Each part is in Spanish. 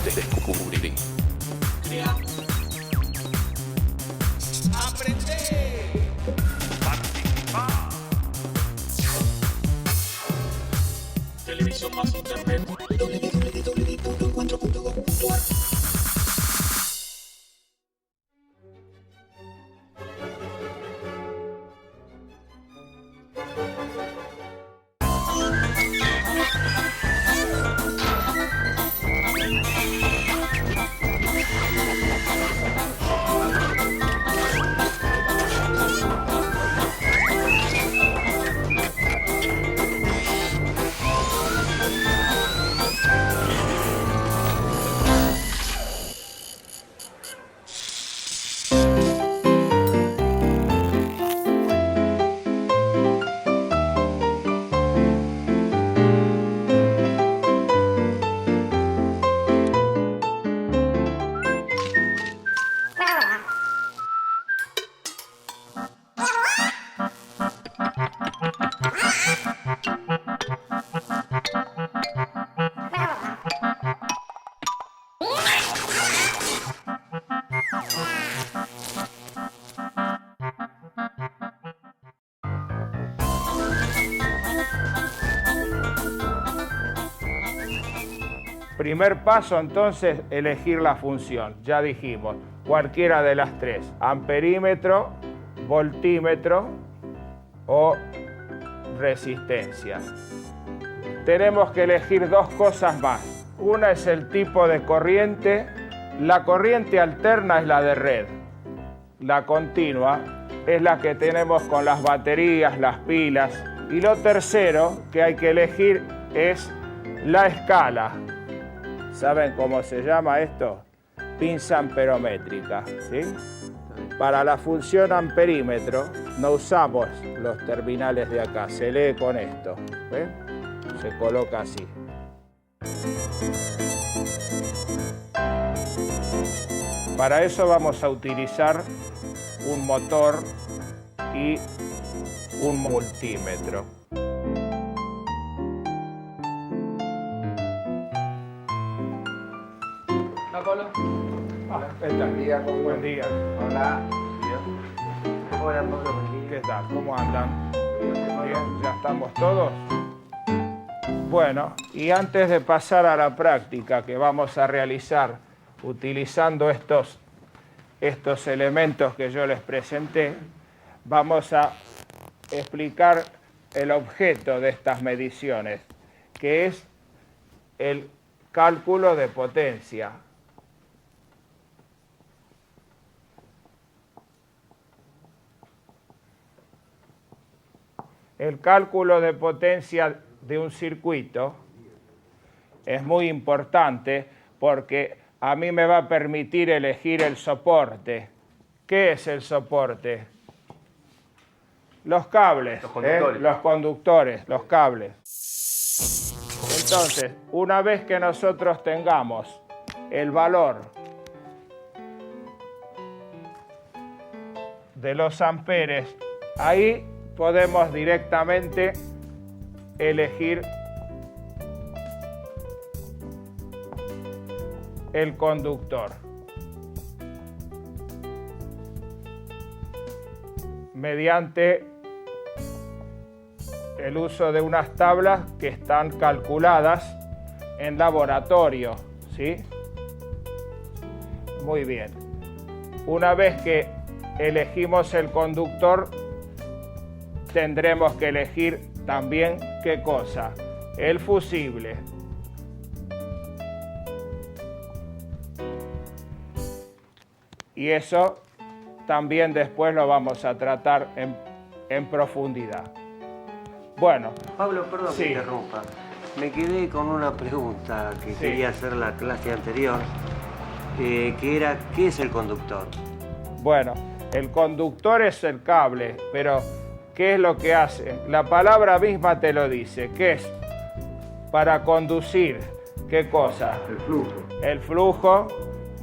Descubrí. Crea. Aprender. Participar. Televisión más internet. www.encuentro.com.ar. Primer paso, entonces, elegir la función. Ya dijimos, cualquiera de las tres. Amperímetro, voltímetro o resistencia. Tenemos que elegir dos cosas más. Una es el tipo de corriente. La corriente alterna es la de red. La continua es la que tenemos con las baterías, las pilas. Y lo tercero que hay que elegir es la escala. ¿Saben cómo se llama esto? Pinza amperométrica, ¿sí? Para la función amperímetro no usamos los terminales de acá, se lee con esto, ¿ven? Se coloca así. Para eso vamos a utilizar un motor y un multímetro. Pablo. Buen día, buen día. Hola. Hola, Pablo. ¿Qué tal? ¿Cómo andan? Bien, ¿ya estamos todos? Bueno, y antes de pasar a la práctica que vamos a realizar utilizando estos elementos que yo les presenté, vamos a explicar el objeto de estas mediciones, que es el cálculo de potencia. El cálculo de potencia de un circuito es muy importante porque a mí me va a permitir elegir el soporte. ¿Qué es el soporte? Los cables, los conductores, los cables. Entonces, una vez que nosotros tengamos el valor de los amperes, ahí podemos directamente elegir el conductor. Mediante el uso de unas tablas que están calculadas en laboratorio, ¿sí? Muy bien. Una vez que elegimos el conductor, tendremos que elegir también, ¿qué cosa? El fusible. Y eso también después lo vamos a tratar en profundidad. Bueno. Pablo, perdón sí. que interrumpa. Me quedé con una pregunta que quería hacer la clase anterior, que era, ¿qué es el conductor? Bueno, el conductor es el cable, pero ¿qué es lo que hace? La palabra misma te lo dice, ¿qué es? Para conducir, ¿qué cosa? El flujo. El flujo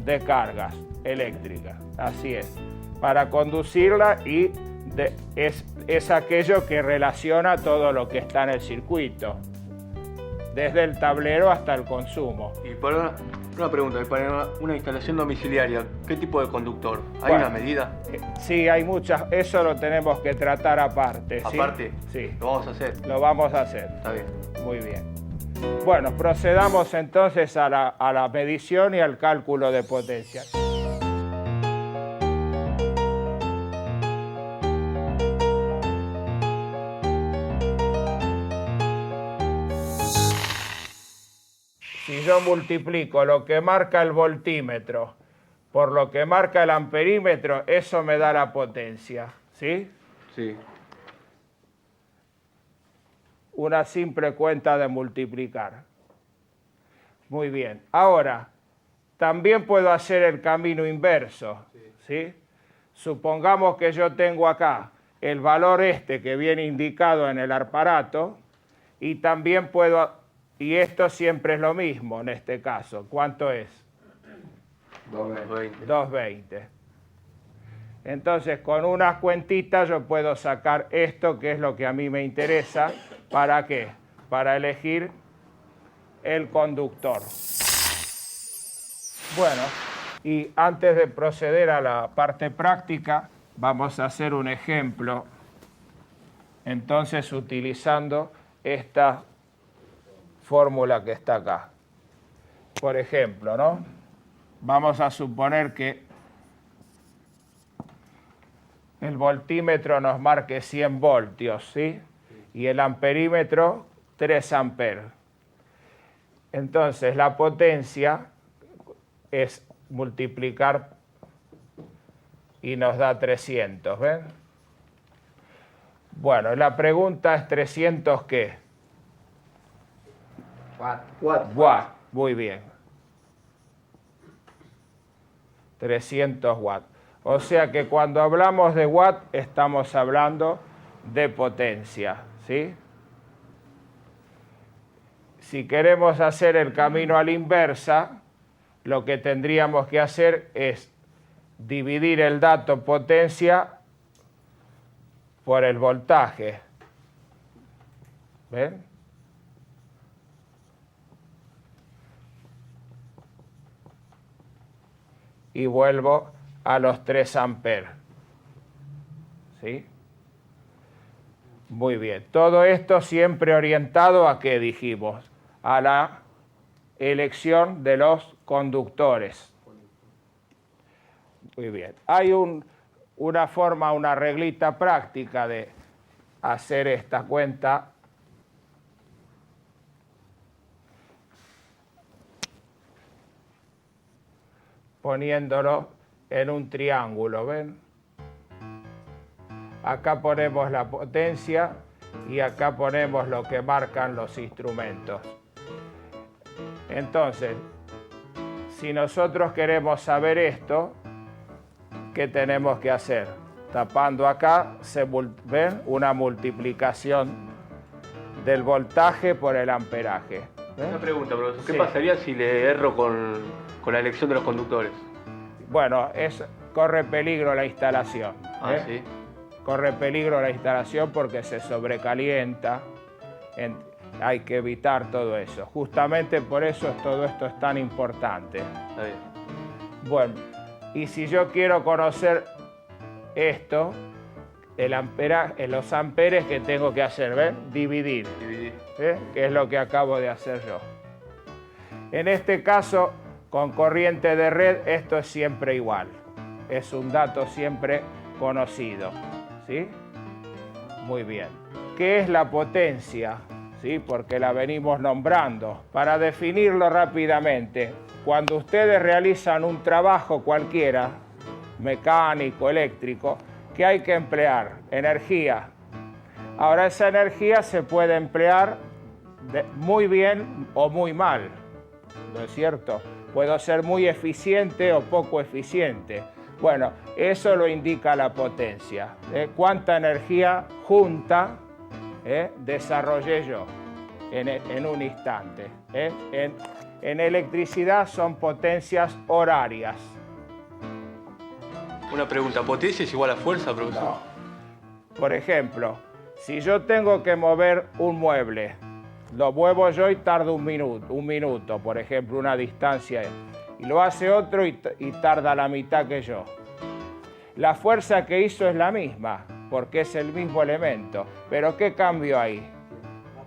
de cargas eléctricas, así es. Para conducirla y es aquello que relaciona todo lo que está en el circuito. desde el tablero hasta el consumo. Y para una pregunta, para una instalación domiciliaria, ¿qué tipo de conductor? ¿Hay Bueno, una medida? Sí, hay muchas, eso lo tenemos que tratar aparte. ¿sí? Aparte, Sí, lo vamos a hacer. lo vamos a hacer. Está bien. Muy bien. Bueno, procedamos entonces a la medición y al cálculo de potencia. Si yo multiplico lo que marca el voltímetro por lo que marca el amperímetro, eso me da la potencia, ¿sí? Sí. Una simple cuenta de multiplicar. Muy bien. Ahora, también puedo hacer el camino inverso, ¿sí? Supongamos que yo tengo acá el valor este que viene indicado en el aparato y también puedo, y esto siempre es lo mismo en este caso. ¿Cuánto es? 220. 220. Entonces, con unas cuentitas yo puedo sacar esto, que es lo que a mí me interesa. ¿Para qué? Para elegir el conductor. Bueno, y antes de proceder a la parte práctica, vamos a hacer un ejemplo. Entonces, utilizando esta fórmula que está acá. Por ejemplo, ¿no? Vamos a suponer que el voltímetro nos marque 100 voltios, ¿sí? Y el amperímetro 3 amperes. Entonces, la potencia es multiplicar y nos da 300, ¿ven? Bueno, la pregunta es 300 ¿qué? Watt. Muy bien. 300 watts. O sea que cuando hablamos de watt estamos hablando de potencia, ¿sí? Si queremos hacer el camino a la inversa, lo que tendríamos que hacer es dividir el dato potencia por el voltaje. ¿Ven? Y vuelvo a los 3 amperes. ¿Sí? Muy bien. Todo esto siempre orientado a ¿qué dijimos? A la elección de los conductores. Muy bien. Hay una forma, una reglita práctica de hacer esta cuenta. Poniéndolo en un triángulo, ¿ven? Acá ponemos la potencia y acá ponemos lo que marcan los instrumentos. Entonces, si nosotros queremos saber esto, ¿qué tenemos que hacer? Tapando acá, ¿ven? Una multiplicación del voltaje por el amperaje. ¿Ven? Una pregunta, profesor. ¿Qué Sí. pasaría si le erro con la elección de los conductores? Bueno, corre peligro la instalación. ¿eh? Sí. Corre peligro la instalación porque se sobrecalienta. Hay que evitar todo eso. Justamente por eso todo esto es tan importante. Está bien. Bueno, y si yo quiero conocer esto, los amperes, ¿qué tengo que hacer? ¿Ven? Dividir. ¿eh? Que es lo que acabo de hacer yo. En este caso, con corriente de red, esto es siempre igual. Es un dato siempre conocido. ¿Sí? Muy bien. ¿Qué es la potencia? ¿Sí? Porque la venimos nombrando. Para definirlo rápidamente, cuando ustedes realizan un trabajo cualquiera, mecánico, eléctrico, ¿qué hay que emplear? Energía. Ahora, esa energía se puede emplear muy bien o muy mal, ¿no es cierto? Puedo ser muy eficiente o poco eficiente. Bueno, eso lo indica la potencia. ¿Cuánta energía junta desarrollé yo en un instante? En electricidad son potencias horarias. Una pregunta, ¿potencia es igual a fuerza, profesor? No. Por ejemplo, si yo tengo que mover un mueble lo muevo yo y tarda un minuto, por ejemplo, una distancia. Y lo hace otro y tarda la mitad que yo. La fuerza que hizo es la misma, porque es el mismo elemento. Pero ¿qué cambió ahí?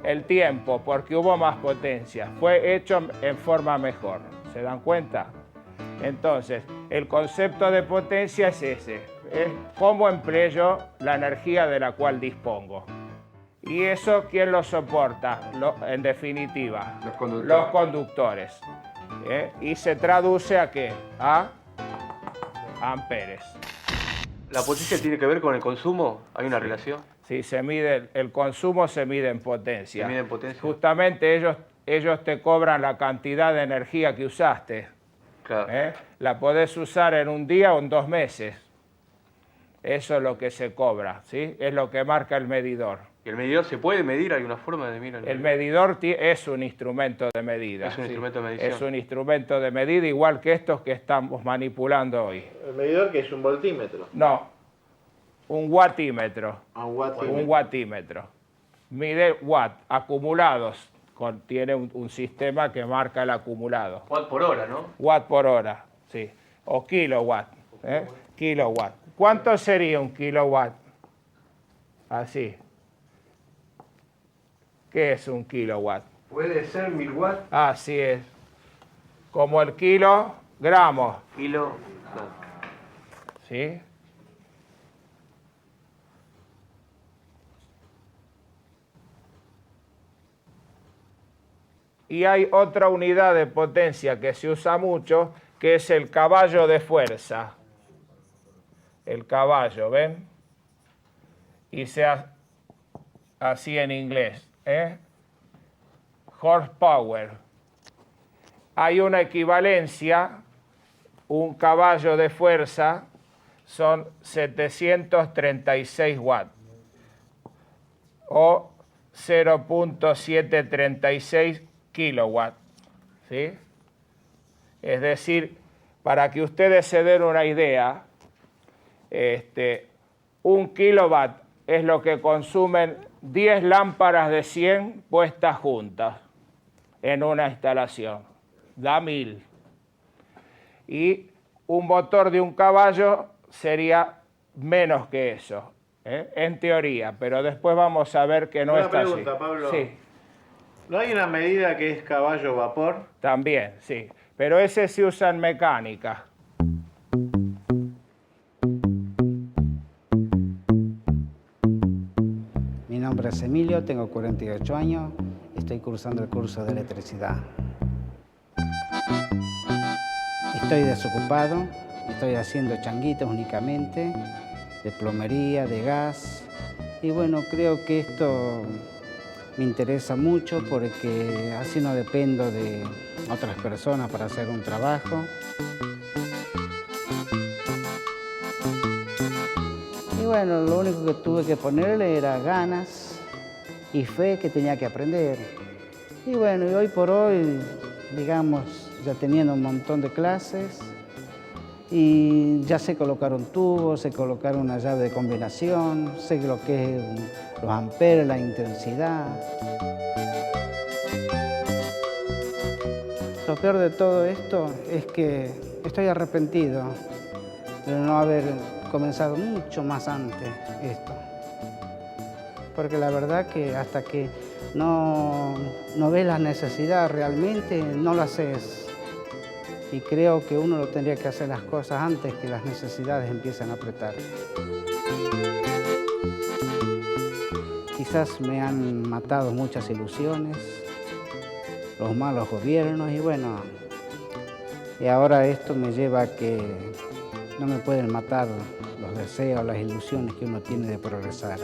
El tiempo, porque hubo más potencia. Fue hecho en forma mejor. ¿Se dan cuenta? Entonces, el concepto de potencia es ese. Es cómo empleo yo la energía de la cual dispongo. ¿Y eso quién lo soporta? En definitiva, los conductores. ¿Y se traduce a qué? A amperes. ¿La potencia tiene que ver con el consumo? ¿Hay una relación? Sí, el consumo se mide en potencia. ¿Se mide en potencia? Justamente ellos te cobran la cantidad de energía que usaste. Claro. La podés usar en un día o en 2 meses. Eso es lo que se cobra, ¿sí? Es lo que marca el medidor. ¿Y el medidor se puede medir? ¿Hay una forma de medir? El medidor es un instrumento de medida. Es un ¿sí? instrumento de medición. Es un instrumento de medida igual que estos que estamos manipulando hoy. ¿El medidor que es un voltímetro? No, un wattímetro. Un watímetro. Un wattímetro. Mide watt acumulados. Tiene un sistema que marca el acumulado. Watt por hora, ¿no? Watt por hora, sí. O kilowatt. Kilowatt. ¿Cuánto sería un kilowatt? Así. ¿Qué es un kilowatt? Puede ser 1000 watts. Así es. Como el kilogramos. Kilo. ¿Sí? Y hay otra unidad de potencia que se usa mucho, que es el caballo de fuerza. El caballo, ¿ven? Y sea así en inglés, horsepower. Hay una equivalencia, un caballo de fuerza son 736 watts o 0.736 kilowatts, ¿sí? Es decir, para que ustedes se den una idea, un kilowatt es lo que consumen 10 lámparas de 100 puestas juntas en una instalación. Da 1000. Y un motor de un caballo sería menos que eso, en teoría, pero después vamos a ver que no Una está pregunta, así. Pablo. Sí, ¿No hay una medida que es caballo-vapor? también, sí. Pero ese se usa en mecánica. Mi nombre es Emilio, tengo 48 años, estoy cursando el curso de electricidad. Estoy desocupado, estoy haciendo changuitos únicamente, de plomería, de gas. Y bueno, creo que esto me interesa mucho porque así no dependo de otras personas para hacer un trabajo. Y bueno, lo único que tuve que ponerle era ganas y fe que tenía que aprender. Y bueno, y hoy por hoy, digamos, ya teniendo un montón de clases, y ya sé colocar un tubo, sé colocar una llave de combinación, sé lo que es los amperes, la intensidad. Lo peor de todo esto es que estoy arrepentido de no haber comenzado mucho más antes esto. Porque la verdad que hasta que no ves la necesidad realmente, no lo haces. Y creo que uno lo tendría que hacer las cosas antes que las necesidades empiecen a apretar. Quizás me han matado muchas ilusiones, los malos gobiernos y bueno, y ahora esto me lleva a que no me pueden matar los deseos, las ilusiones que uno tiene de progresar.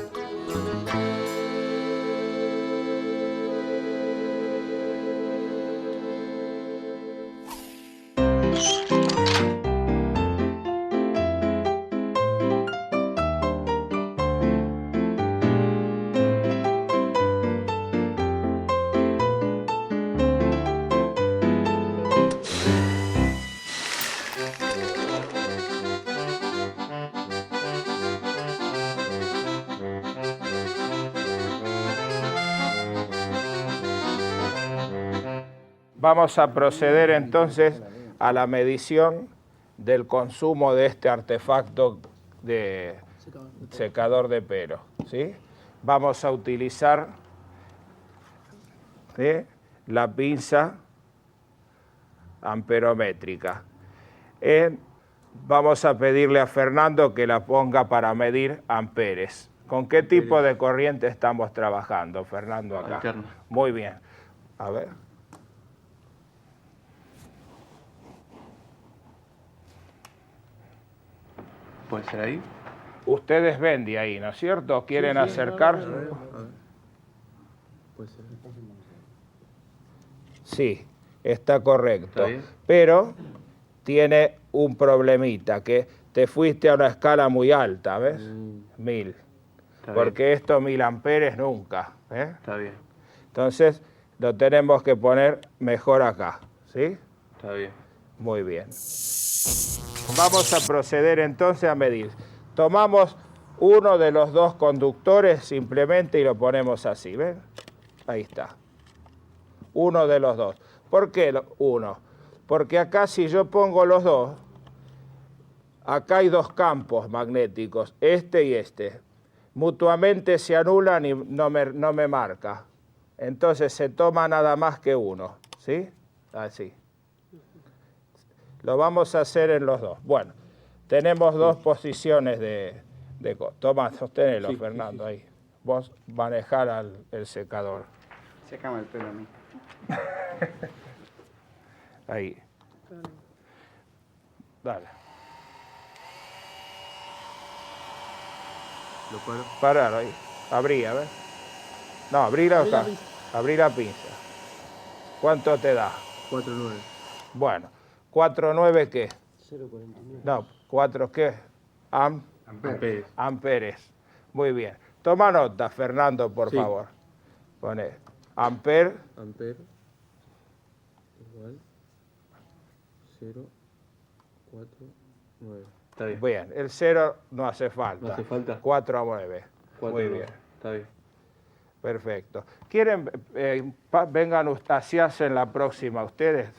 Vamos a proceder entonces a la medición del consumo de este artefacto de secador de pelo, ¿sí? Vamos a utilizar, ¿sí?, la pinza amperométrica. Vamos a pedirle a Fernando que la ponga para medir amperes. ¿Con qué tipo de corriente estamos trabajando, Fernando, acá? Alterna. Muy bien. A ver. ¿Puede ser ahí? Ustedes ven de ahí, ¿no es cierto? ¿Quieren acercarse? Puede ser. Sí, está correcto. ¿Está bien? Pero tiene un problemita, que te fuiste a una escala muy alta, ¿ves? 1000. Está Porque esto 1000 amperes nunca, ¿eh? Está bien. Entonces lo tenemos que poner mejor acá, ¿sí? Está bien. Muy bien. Vamos a proceder entonces a medir. Tomamos uno de los dos conductores simplemente y lo ponemos así, ¿ven? Ahí está. Uno de los dos. ¿Por qué uno? Porque acá si yo pongo los dos, acá hay dos campos magnéticos, este y este. Mutuamente se anulan y no me marca. Entonces se toma nada más que uno, ¿sí? Así. Lo vamos a hacer en los dos. Bueno, tenemos dos posiciones de toma, sostenelo, sí, Fernando, sí. Ahí. Vos manejar el secador. Sécame el pelo a mí. Ahí. Dale. ¿Lo paro? Parar ahí. Abrí, a ver. No, abrí la acá. Abrí la pinza. ¿Cuánto te da? 4.9. Bueno, 4.9 ¿qué? 0.49. No, 4 ¿qué? Amperes. Amperes. Muy bien. Toma nota, Fernando, por favor. Pone amper. Amper igual 0.49. Está bien. Bien, el 0 no hace falta. ¿No hace falta? 4 a 9. 4, Muy bien. Está bien. Perfecto. ¿Quieren, vengan, así hacen la próxima ustedes?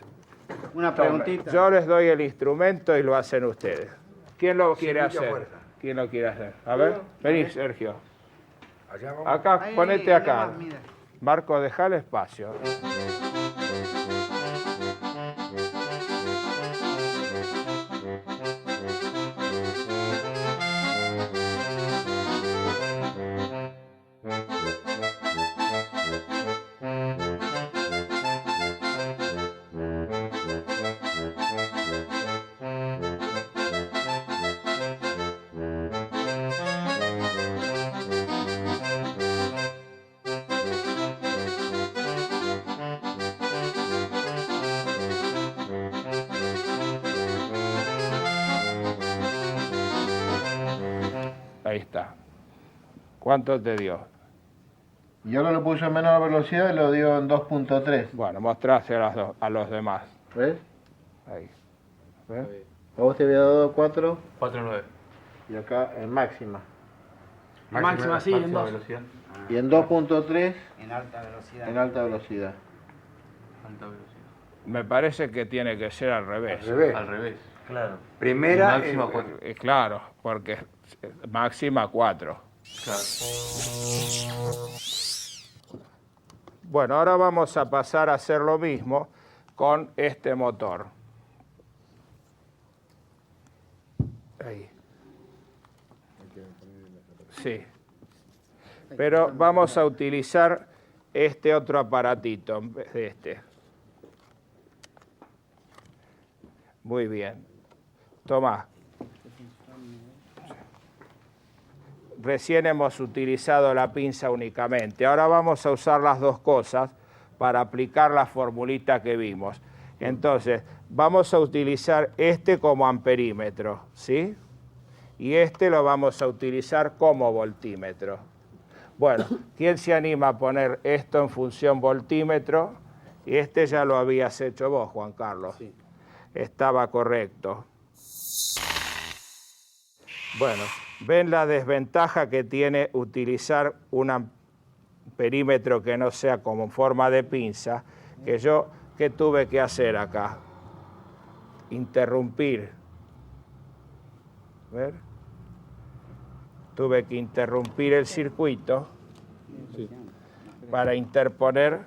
Una preguntita. Yo les doy el instrumento y lo hacen ustedes. ¿Quién lo quiere hacer? ¿Quién lo quiere hacer? A ver, vení, Sergio. Acá, Ahí, ponete ahí, acá. ahí va, mira. Marco, deja el espacio. Ahí está. ¿Cuánto te dio? Yo lo puse en menor velocidad y lo dio en 2.3. Bueno, mostrase a los demás. ¿Ves? Ahí. ¿Ves? A vos te había dado 4 4.9. y acá en máxima. Máxima, sí, en 2. velocidad. Y en 2.3 En alta velocidad. en alta velocidad. Alta velocidad. Me parece que tiene que ser al revés. Al revés. Claro. Y Primera. máxima 4. Claro, porque máxima 4. Claro. Bueno, ahora vamos a pasar a hacer lo mismo con este motor. Ahí. Sí. Pero vamos a utilizar este otro aparatito en vez de este. Muy bien. Toma. Recién hemos utilizado la pinza únicamente. Ahora vamos a usar las dos cosas para aplicar la formulita que vimos. Entonces, vamos a utilizar este como amperímetro, ¿sí? Y este lo vamos a utilizar como voltímetro. Bueno, ¿quién se anima a poner esto en función voltímetro? Y este ya lo habías hecho vos, Juan Carlos. Sí. Estaba correcto. Bueno, ven la desventaja que tiene utilizar un amperímetro que no sea como en forma de pinza, que yo ¿qué tuve que hacer acá? Interrumpir. ¿Ver? Tuve que interrumpir el circuito para interponer.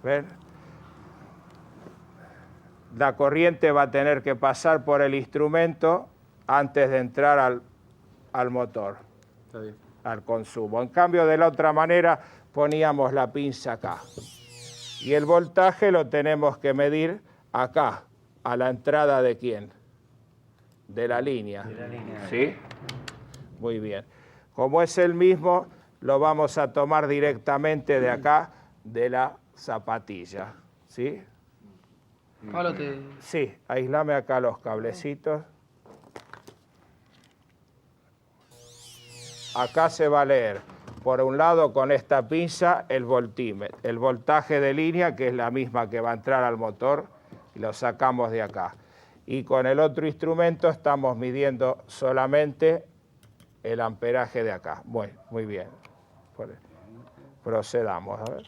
¿Ver? La corriente va a tener que pasar por el instrumento antes de entrar al motor, al consumo. En cambio, de la otra manera, poníamos la pinza acá. Y el voltaje lo tenemos que medir acá, a la entrada de ¿quién? De la línea. De la línea. ¿Sí? Muy bien. Como es el mismo, lo vamos a tomar directamente de acá, de la zapatilla. ¿Sí? Pablo, te... Sí, aislame acá los cablecitos. Acá se va a leer, por un lado con esta pinza, el voltímetro, el voltaje de línea, que es la misma que va a entrar al motor, y lo sacamos de acá. Y con el otro instrumento estamos midiendo solamente el amperaje de acá. Muy bien. Procedamos, a ver.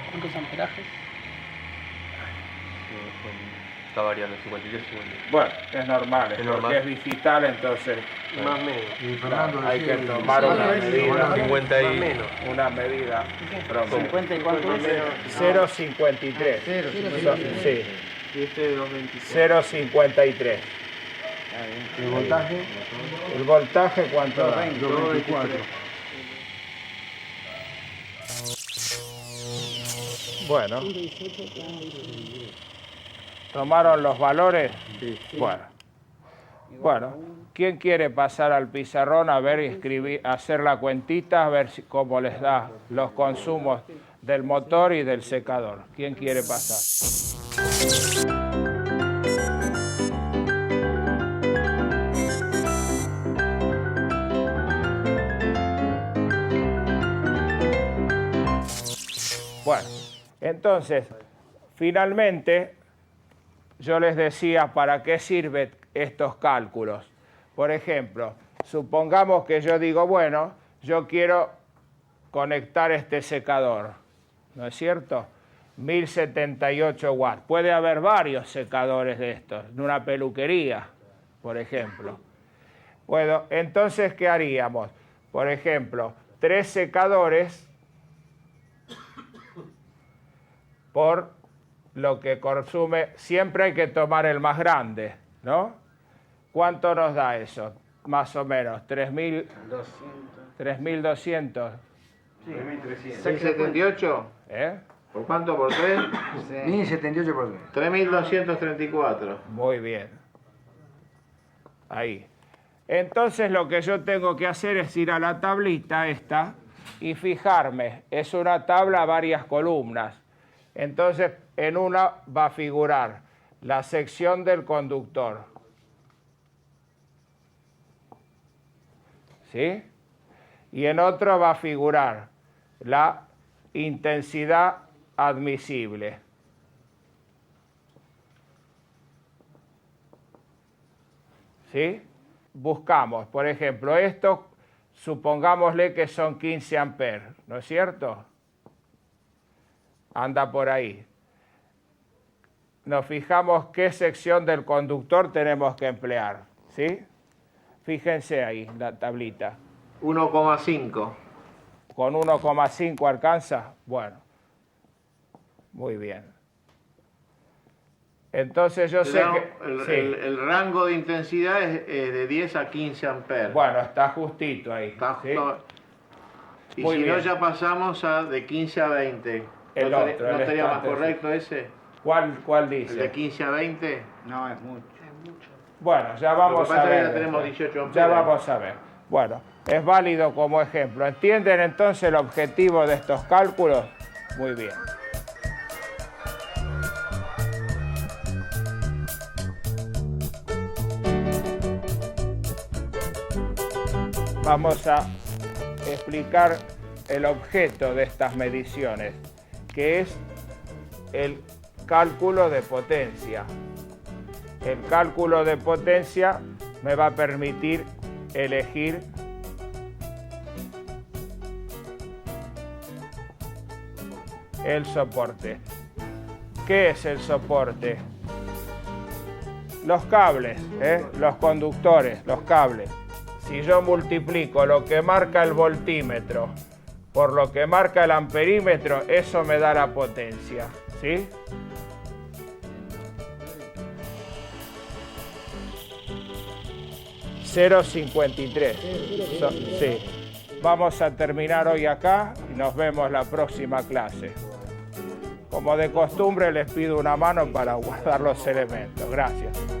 ¿Cuántos amperajes? Está variando, 53, 53. Bueno, es normal, Es normal. porque es digital, entonces Más o menos. Fernando hay que decía- tomar una medida. 50 Más o y... menos. Una medida promedio. 50 y cuánto es. 0,53. Sí, Y este de 223. 0,53. El voltaje, ¿El voltaje cuánto da? 224. Bueno. ¿Tomaron los valores? Sí. Bueno, ¿quién quiere pasar al pizarrón a ver y escribir, hacer la cuentita, a ver cómo les da los consumos del motor y del secador? ¿Quién quiere pasar? Bueno, entonces, finalmente, yo les decía para qué sirven estos cálculos. Por ejemplo, supongamos que yo digo, bueno, yo quiero conectar este secador, ¿no es cierto? 1078 watts. Puede haber varios secadores de estos, en una peluquería, por ejemplo. Bueno, entonces, ¿qué haríamos? Por ejemplo, 3 secadores por lo que consume, siempre hay que tomar el más grande, ¿no? ¿Cuánto nos da eso? Más o menos, 3.200. 678. ¿Eh? ¿Por cuánto? ¿Por 3? 1078 por 3. 3234. Muy bien. Ahí. Entonces lo que yo tengo que hacer es ir a la tablita esta y fijarme. Es una tabla a varias columnas. Entonces, en una va a figurar la sección del conductor. ¿Sí? Y en otra va a figurar la intensidad admisible. ¿Sí? Buscamos, por ejemplo, esto, supongámosle que son 15 amperes, ¿no es cierto? Anda por ahí. Nos fijamos qué sección del conductor tenemos que emplear, ¿sí? Fíjense ahí, la tablita. 1,5. ¿Con 1,5 alcanza? Bueno, muy bien. Entonces yo sé que... sí. El rango de intensidad es de 10 a 15 amperes. Bueno, está justito ahí. Está ¿sí? justo- Y Muy si no, bien. ya pasamos a de 15 a 20. El ¿No otro, el estaría más estante, correcto ese? ¿Cuál ¿El de dice? 15 a 20? No, es mucho. Bueno, ya vamos Lo que a pasa es que ver. ya tenemos después. 18 amperes. Ya vamos a ver. Bueno, es válido como ejemplo. ¿Entienden entonces el objetivo de estos cálculos? Muy bien. Vamos a explicar el objeto de estas mediciones, que es el cálculo de potencia. El cálculo de potencia me va a permitir elegir el soporte. ¿Qué es el soporte? Los cables, los conductores, los cables. Si yo multiplico lo que marca el voltímetro por lo que marca el amperímetro, eso me da la potencia, ¿sí? .53. Sí. Vamos a terminar hoy acá y nos vemos la próxima clase. Como de costumbre les pido una mano para guardar los elementos. Gracias.